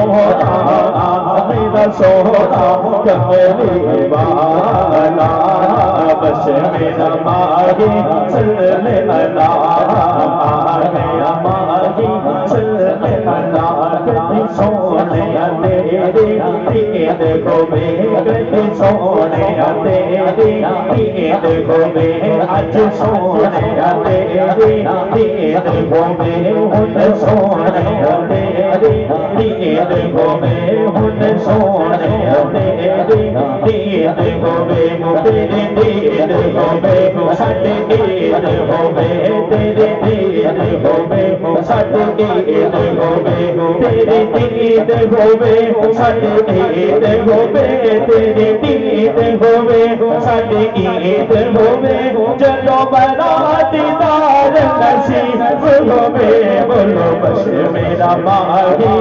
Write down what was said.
سونا میرا سونا کملی والا بس میرا ماہی صلی اللہ گیا ماہی صلی اللہ کبھی سونے تیری عید کو میں کبھی سونے تیری عید کو میں آج سونے تیری عید کو میں ہن سونے تیری عید کو میں ہن سونے تیری عید کو میں تیری عید کو میں ساڈی عید کو میں تیری عید کو میں ساڈی عید کو میں تیری عید کو میں ساڈی عید کو میں تیری عید کو میں ساڈی عید کو میں چلو برات دار نصیب کو میں بولو بس میرا ماہی